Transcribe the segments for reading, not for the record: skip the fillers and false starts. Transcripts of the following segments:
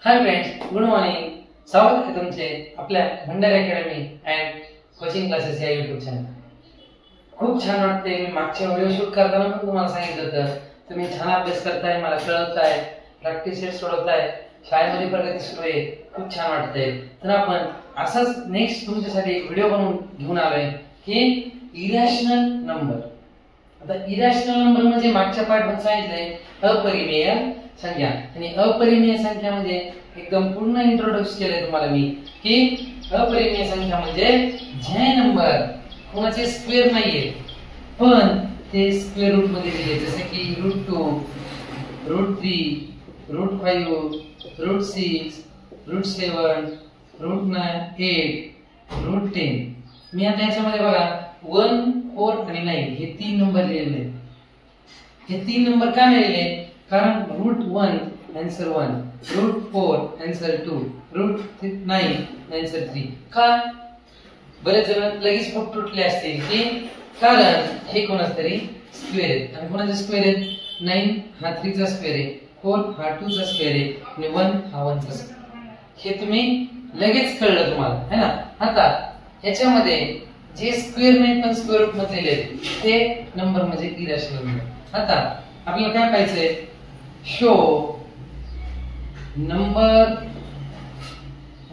Hi friends, good morning. स्वागत आहे तुमचे आपल्या Bhandari academy and coaching classes या YouTube चॅनल. खूप छान वाटते. मी मागच्या व्हिडिओ शूट करताना पण तुम्हाला सांगितलं होतं, तुम्ही छान अभ्यास करताय, मला कळवताय, प्रॅक्टिस सेट सोडवताय, शाळेमध्ये प्रगती सुरू आहे, खूप छान वाटतंय. तर आपण असाच नेक्स्ट तुमच्यासाठी एक व्हिडिओ बनवून घेऊन आलोय की इरॅशनल नंबर. आता इरॅशनल नंबर म्हणजे मागच्या पाठात सांगितलंय अपरिमेय संख्या, आणि अपरिमेय संख्या म्हणजे एकदम पूर्ण इंट्रोड्यूस केलंय तुम्हाला मी की अपरिमेय संख्या म्हणजे जे नंबर कोणाचे स्क्वेअर नाहीये पण ते स्क्वेअर रूट मध्ये दिले, जसे की √2, √3, √5, √6, √7, √8, √10. मी आता याच्यामध्ये बघा 1, 4 आणि 9 हे तीन नंबर लिहिलेले आहेत. हे तीन नंबर का लिहिले? कारण √1 आन्सर 1, √4 आन्सर 2, √9 आन्सर 3. का? बरेच जण लगेच पोट तुटले असतील की कारण हे कोणाच तरी स्क्वेअर आहेत, आणि कोणाचे स्क्वेअर आहेत? 9 हा 3 चा स्क्वेअर आहे, 4 हा 2 चा स्क्वेअर आहे, आणि 1 हा 1 चा स्क्वेअर. हे तुम्ही लगेच कळलं तुम्हाला, है ना? आता याच्यामध्ये जे स्क्वेअर नाही पण स्क्वेअर रूट मध्ये लिहिले ते नंबर म्हणजे इरॅशनल नंबर. आता आपल्याला काय पाहिजे? Show number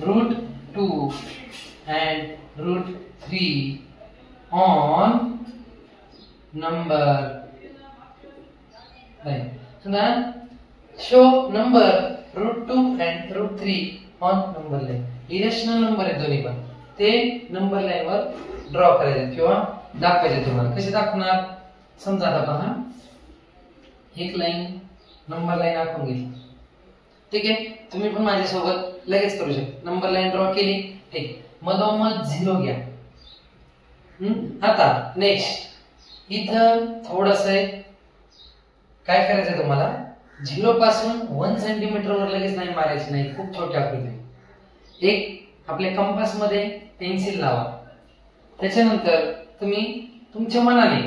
√2 and √3 on number line. समजा show number √2 and √3 on number line. Irrational number आहे दोन्ही पण, ते नंबर लाईन वर ड्रॉ करायचे किंवा दाखवायचे. तुम्हाला कसे दाखवणार? समजा आता पहा, एक लाईन नंबर लाईन आखून घेतली, ठीक आहे. तुम्ही पण माझ्यासोबत लगेच करू शकता. नंबर लाईन ड्रॉ केली, ठीक. मधोमध 0 घ्या. आता नेक्स्ट इथं थोडस काय करायचंय तुम्हाला? 0 पासून 1 सेंटीमीटर वर लगेच नाही मारायची नाही, खूप छोटी आकृती. एक आपल्या कंपास मध्ये पेन्सिल लावा, त्याच्यानंतर तुम्ही तुमच्या मनाने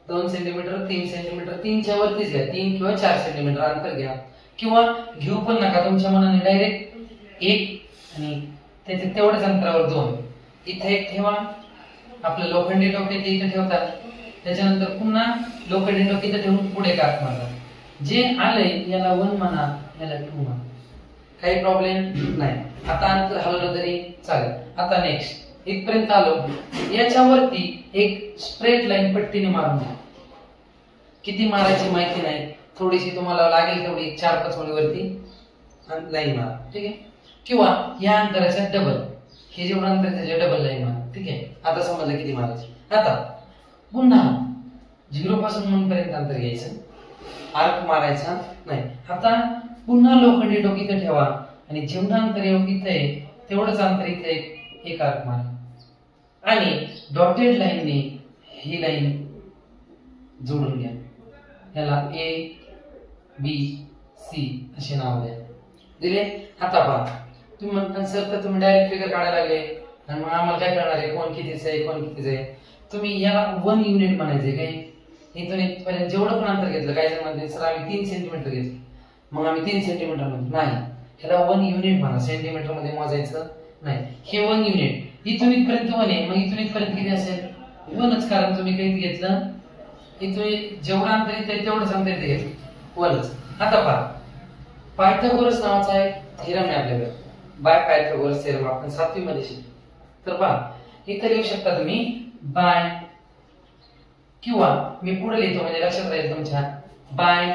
2 सेंटीमीटर, 3 सेंटीमीटर, 3 च्या वरतीच घ्या, 3 किंवा 4 सेंटीमीटर अंतर घ्या, किंवा घेऊ पण नका. तुमच्या मनाने डायरेक्ट 1 आणि त्याच्या तेवढ्याच अंतरावर 2 इथे एक ठेवा. आपलं लोखंडी टोक इथे ठेवतात, त्याच्यानंतर पुन्हा लोखंडी टोक इथे ठेवून पुढे काट मारा. जे आलंय याला 1 म्हणा, याला 2 म्हणा, काही प्रॉब्लेम नाही. आता अंतर हलवलं तरी चालेल. आता नेक्स्ट इथपर्यंत आलो, याच्यावरती एक स्ट्रेट लाईन पट्टीने मारून घ्या. किती मारायची माहिती नाही, थोडीशी तुम्हाला लागेल तेवढी 4-5 ओळीवरती लाईन मारा, ठीक आहे. किंवा या अंतराच्या डबल, हे जेवढं अंतर त्याच्या डबल लाईन मारा, ठीक आहे. आता समजलं किती मारायची. आता पुन्हा 0 पासून 1 पर्यंत अंतर घ्यायचं, आर्क मारायचा नाही. आता पुन्हा लोखंडी टोक इथे ठेवा, आणि जेवढं अंतर इथे आहे तेवढंच अंतर इथे एक आर्क मारा, आणि डॉटेड लाईनने ही लाईन जोडून घ्या. याला A, B, C असे नाव द्या. दिले? आता पहा, तुम्ही म्हणता सर तर तुम्ही डायरेक्ट फिगर काढायला लागले, आणि मग आम्हाला काय करणार आहे, कोण कितीच आहे, कोण कितीच आहे. तुम्ही याला 1 युनिट म्हणायचे. काय इथून इथपर्यंत जेवढं पण अंतर घेतलं, काय जण म्हणते सर आम्ही 3 सेंटीमीटर घेतलं, मग आम्ही 3 सेंटीमीटर म्हणतो नाही, ह्याला 1 युनिट म्हणा. सेंटीमीटर मध्ये मोजायचं नाही, हे 1 युनिट. इथून इथपर्यंत 1 आहे, मग इथून इथपर्यंत किती असेल? 1च, कारण तुम्ही काही घेतलं इथून जेवढं अंतर येते तेवढंच अंतर इथे घेतलं, 1च. आता पहा, पायथागोरस नावाचा एक थेरम आहे आपल्याकडे, बाय पायथागोरस थेरम, आपण 7वी मध्ये शिकलो. तर पहा, इथे लिहू शकता तुम्ही बाय, किंवा मी पुढे लिहितो म्हणजे लक्षात राहील तुमच्या, bye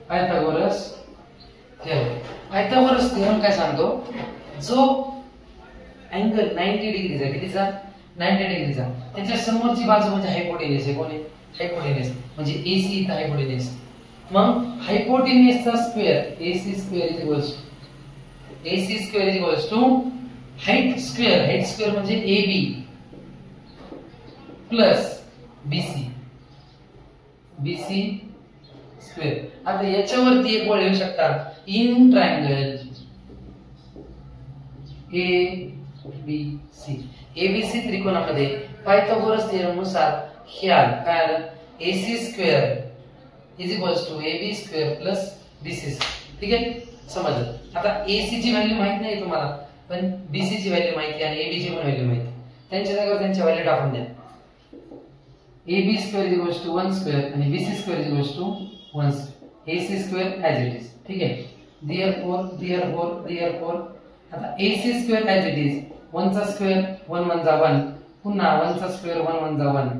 Pythagoras theorem. Pythagoras theorem काय सांगतो? जो अँगल 90 डिग्रीचा, कितीचा? 90 डिग्रीचा, त्याच्या समोरची बाजू म्हणजे हायपोटेन्यूस आहे. कोण आहे? हायपोटेन्यूस, म्हणजे AC इथं हायपोटेन्यूस. मग हायपोटेन्यूसचा square AC square equals to height square म्हणजे AB प्लस BC स्क्वेअर. आता याच्यावरती एक वळ येऊ शकता, इन ट्रायंगल ABC. ABC त्रिकोणामध्ये पायथागोरस थेरम नुसार हे आलं, काय आलं? AC square is equals to AB square plus BC. ठीक आहे, समजलं. आता AC ची व्हॅल्यू माहित नाही तुम्हाला, पण BC ची व्हॅल्यू माहिती आणि AB ची पण व्हॅल्यू माहिती. त्यांच्या जागेवर त्यांच्या व्हॅल्यू टाकून द्या. AB square is equals to 1 square आणि BC square is equals to 1 square. AC square as it is. ठीक आहे, therefore आता AC square as it is. 1 चा स्क्वेअर 1 1 जा 1, पुन्हा 1 चा स्क्वेअर 1 1 जा 1.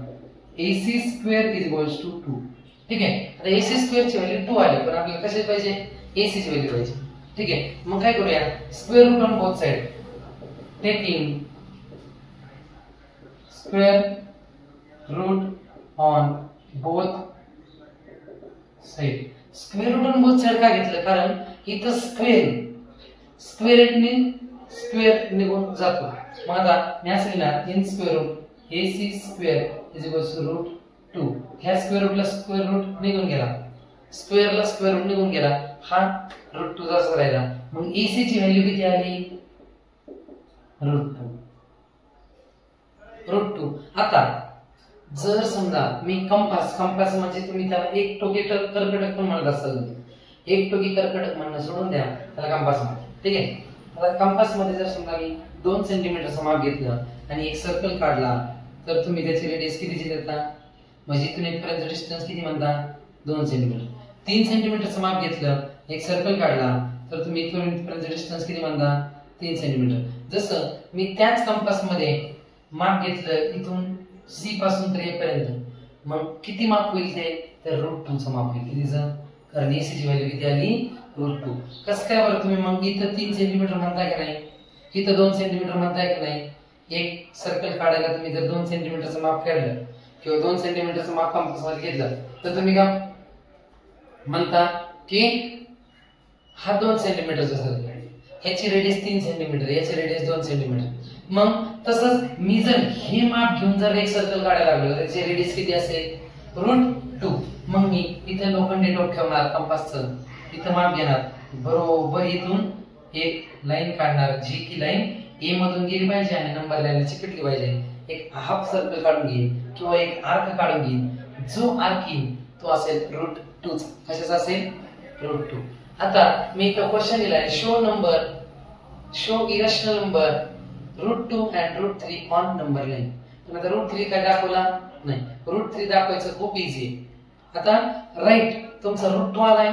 AC square is equals to 2. ठीक आहे, आता AC स्क्वेअर ची व्हॅल्यू 2 आली, पण आपल्याला कशाची पाहिजे? AC ची व्हॅल्यू पाहिजे. ठीक आहे, मग काय करूया? Square root on both side, taking square root on both side. Square root on both side का घेतलं? कारण इथं स्क्वेअर निघून जातो. मग आता मी असं लिहिणार in square root AC square is equals to root 2. ह्या स्क्वेअर रूटला स्क्वेअर रूट निघून गेला, स्क्वेअरला स्क्वेअर रूट निघून गेला, हा रूट 2 जास्त राहिला. मग AC ची व्हॅल्यू किती आली? रूट 2. आता जर समजा मी कंपास म्हणजे तुम्ही त्याला एक टोकी कर्कटक पण म्हणत असाल, एक टोकी कर्कटक म्हणणं सोडून द्या, त्याला कंपास म्हणतात. ठीक आहे, आता कंपास मध्ये जर समजा मी 2 सेंटीमीटरचं माप घेतलं आणि एक सर्कल काढला, तर तुम्ही त्याची रेडियस कितीची देता? म्हणजे इथून इथपर्यंत डिस्टन्स किती म्हणता? 2 सेंटीमीटर. 3 सेंटीमीटरचं माप घेतलं, एक सर्कल काढला, तर तुम्ही इथून इथपर्यंत डिस्टन्स किती म्हणता? 3 सेंटीमीटर. जसं मी त्याच कंपास मध्ये माप घेतलं इथून C पासून तर A पर्यंत, मग किती माप होईल ते? तर रूट 2 चं माप होईल. कितीचं? कारण AC ची व्हॅल्यू किती आली? रूट 2. कसं काय बरं? तुम्ही मग इथं 3 सेंटीमीटर म्हणताय का नाही, इथं 2 सेंटीमीटर म्हणताय का नाही? एक सर्कल काढायला तुम्ही जर 2 सेंटीमीटरचं माप काढलं किंवा 2 सेंटीमीटरचं माप कंपास मध्ये घेतलं, तर तुम्ही का म्हणता की हा 2 सेंटीमीटरचा सर्कल आहे, ह्याची रेडियस 3 सेंटीमीटर, याची रेडियस 2 सेंटीमीटर. मग तसंच मी जर हे माप घेऊन जर एक सर्कल काढायला लागलो, तर त्याची रेडियस किती असेल? रूट 2. मग मी इथे लोखंडी टोक ठेवणार कंपासचं, इथं माप घेणार, बरोबर इथून एक लाईन काढणार, जी की लाईन A मधून गेली पाहिजे आणि नंबर लाईनला चिकटली पाहिजे. एक हाफ सर्कल काढून घेईन किंवा एक आर्क काढून घेईन, जो आर्क येईल तो असेल रूट 2. कशाचा असेल? रूट 2. आता मी एक क्वेश्चन दिलाय, show irrational number root 2 and root 3 on number line. पण आता रूट 3 काय दाखवला नाही, रूट 3 दाखवायचं खूप इझी आहे. आता राईट तुमचा रूट 2 आलाय.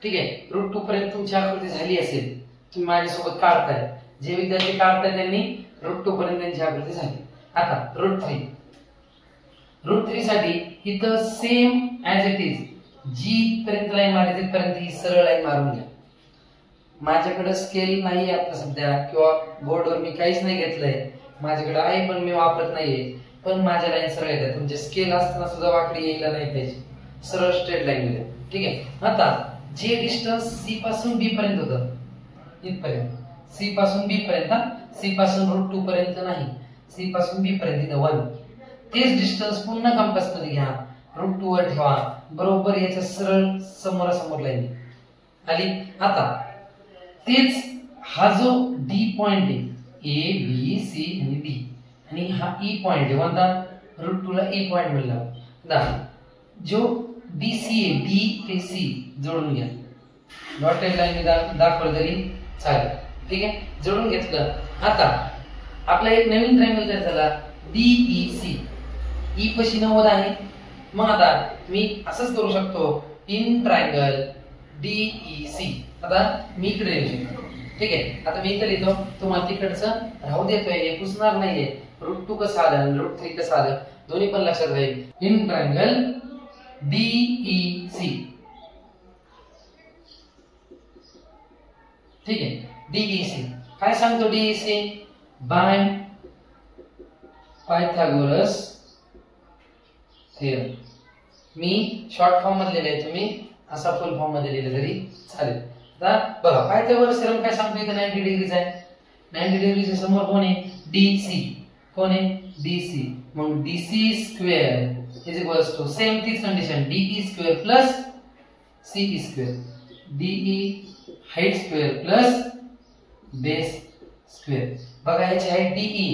ठीक आहे, रूट 2 पर्यंत तुमची आकृती झाली असेल, तुम्ही माझ्यासोबत काढताय, जे विद्यार्थी काढताय त्यांनी रूट 2 पर्यंत त्यांची आकृती झाली. आता रूट 3 साठी इथं सेम ॲज इट इज, जी पर्यंत लाईन मारायची तिथपर्यंत ही सरळ लाईन मारून घ्या. माझ्याकडे स्केल नाही आता सध्या, किंवा बोर्डवर मी काहीच नाही घेतलंय, माझ्याकडे आहे पण मी वापरत नाहीये, पण माझ्या लाईन सरळ येतात. तुमचे स्केल असताना सुद्धा वाकडी यायला नाही पाहिजे, सरळ स्ट्रेट लाईन येते. ठीक आहे, आता जे डिस्टन्स C पासून B पर्यंत होतं, इथपर्यंत C पासून B पर्यंत, C पासून रूट 2 पर्यंत नाही, C पासून B पर्यंत इथं 1, तेच डिस्टन्स पुन्हा कंपास मध्ये घ्या, रूट 2 वर ठेवा, बरोबर याच्या सरळ समोरासमोर लाईन आली. आता तेच हा जो D पॉइंट आहे, A B C आणि D, आणि हा E पॉइंट आहे, कोणता? रूट 2 ला E पॉइंट मिळाला. आता जो DC आहे, D ते C जोडून घ्या, डॉटेड लाईन दाखवलं तरी चालेल. ठीक आहे, जोडून घेतलं. आता आपला एक नवीन ट्रायंगल तयार झाला, DEC. E पशी 90 आहे. मग आता मी असंच करू शकतो, इन ट्रायंगल DEC. आता मी इकडे लिहू शकतो. ठीक आहे, आता मी इथे लिहितो, तुम्हाला तिकडचं राहू देतोय, हे पुसणार नाहीये. रूट 2 कसं आलं, रूट 3 कसं आलं, दोन्ही पण लक्षात राहील. In triangle DEC. ठीक आहे, DEC काय सांगतो? DEC bye Pythagoras theorem. मी शॉर्ट फॉर्म मध्ये लिहिले, तुम्ही असा फुल फॉर्म मध्ये लिहिले तरी चालेल. आता बघा, पायथागोरस थिअरम काय सांगतो? इथे 90 डिग्रीज आहे, 90 डिग्रीच्या समोर कोण आहे? DC. कोण आहे? DC. मग DC square is equals to same तीच condition, DE square plus CE square. DE height square plus base square. बघा, याची हाईट DE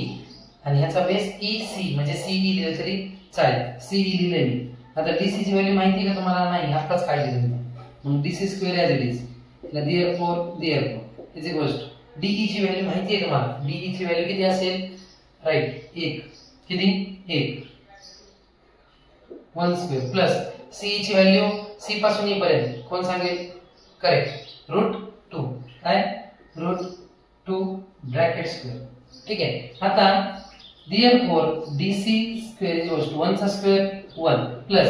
आणि ह्याचा बेस EC, म्हणजे CE लिहिलं तरी चालेल. CE लिहिले मी, आता डीसी ची व्हॅल्यू माहिती का तुम्हाला? नाही, आताच काढली तुम्ही. मग DC square as it is, therefore is equals to DE ची व्हॅल्यू माहिती आहे तुम्हाला? डीई ची व्हॅल्यू किती असेल? राईट, 1. किती? 1. 1 स्क्वेअर प्लस सी ची व्हॅल्यू, सी पासून ई पर्यंत कोण सांगेल? करेक्ट, √2. काय? √2 ब्रॅकेट स्क्वेअर. ठीक आहे. आता therefore DC square equals to 1 चा स्क्वेअर 1 प्लस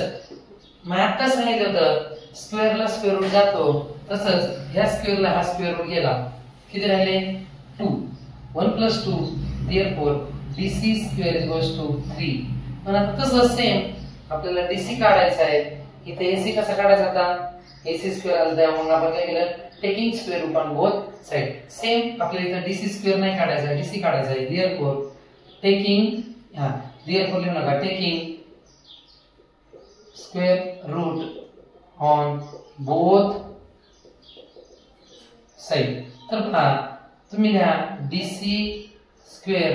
मग आता सांगितलं होतं स्क्वेअरला स्क्वेअर रूट जातो, तसंच ह्या स्क्वेअरला हा स्क्वेअर रूट गेला. किती राहिले? 2. 1 + 2 therefore DC square equals to 3. पण आता तसंच सेम आपल्याला डीसी काढायचा आहे. इथे एसी कसा काढायचा? आता एसी स्क्वेअर आला तर मग आपण काय केलं? Taking square root on both side. Same आपल्याला इथे डीसी स्क्वेअर नाही काढायचा, डीसी काढायचा आहे. देअरफॉर टेकिंग, देअरफॉर लिहू नका, taking square root on both side. तर पहा तुम्ही लिहा डीसी स्क्वेअर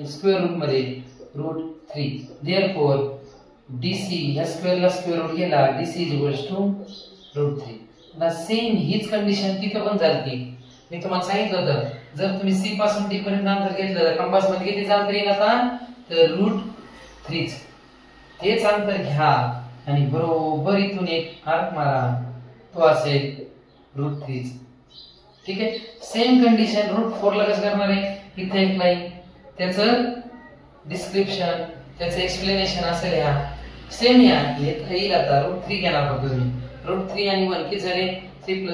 स्क्वेअर रूट मध्ये √3. देअरफॉर डीसी या स्क्वेअरला स्क्वेअर रूट गेला, डीसी इक्वल्स टू √3. आता सेम हीच कंडिशन तिथं पण झाली. मी तुम्हाला सांगितलं होतं जर तुम्ही सी पासून डी पर्यंत अंतर घेतलं तर कंपास मध्ये किती अंतर येईल? आता तर √3. तेच अंतर घ्या आणि बरोबर इथून एक आर्क मारा, तो असेल √3. ठीक आहे. सेम कंडिशन √4 ला कसं करणार आहे? इथे एक लाईन, त्याचं डिस्क्रिप्शन, त्याचं एक्सप्लेनेशन असेल. ह्या सेम या येईल. आता √3 घेणार फक्त तुम्ही. √3 आणि 1 किती झाले? 3 + 1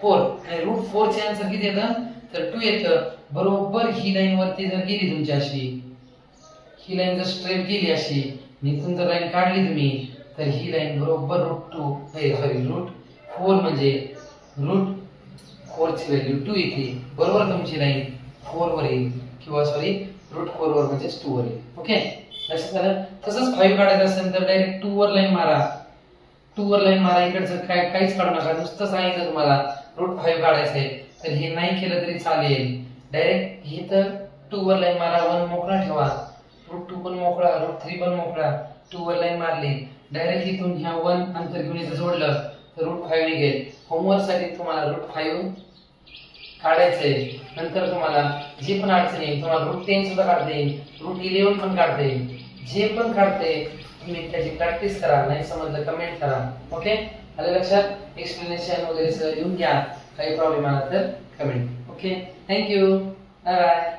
4 आणि √4 चे आन्सर किती येतं? तर 2 येतं. बरोबर ही लाईन वरती जर गेली तुमची अशी, ही लाईन जर स्ट्रेट गेली अशी, इथून जर लाईन काढली तुम्ही, तर ही लाईन बरोबर √4 म्हणजे √4 ची व्हॅल्यू 2 येते. बरोबर तुमची लाईन 4 वर येईल, किंवा सॉरी √4 वर म्हणजे 2 वर येईल. ओके, लक्षात आलं? तसंच 5 काढायचं असेल तर डायरेक्ट 2 वर लाईन मारा. 2 वर लाईन मारा. इकडचं काहीच काढू नका. नुसतं सांगितलं तुम्हाला √5 काढायचंय तर हे नाही केलं तरी चालेल. डायरेक्ट हे तर 2 वर लाईन मारा. 1 मोकळा ठेवा, √2 पण मोकळा, √3 पण मोकळा. 2 वर लाईन मारली, डायरेक्ट इथून ह्या 1 अंतर घेऊन इथं जोडलं तर √5 निघेल. होमवर्क साठी तुम्हाला √5 काढायचंय. नंतर तुम्हाला जे पण अडचण येईल, तुम्हाला √10 सुद्धा काढता येईल, √11 पण काढता येईल. जे पण काढते तुम्ही त्याची प्रॅक्टिस करा. नाही समजलं कमेंट करा. ओके, आलं लक्षात? एक्सप्लेनेशन वगैरे सगळं लिहून घ्या. काही प्रॉब्लेम आला तर comment. Okay, thank you, bye bye.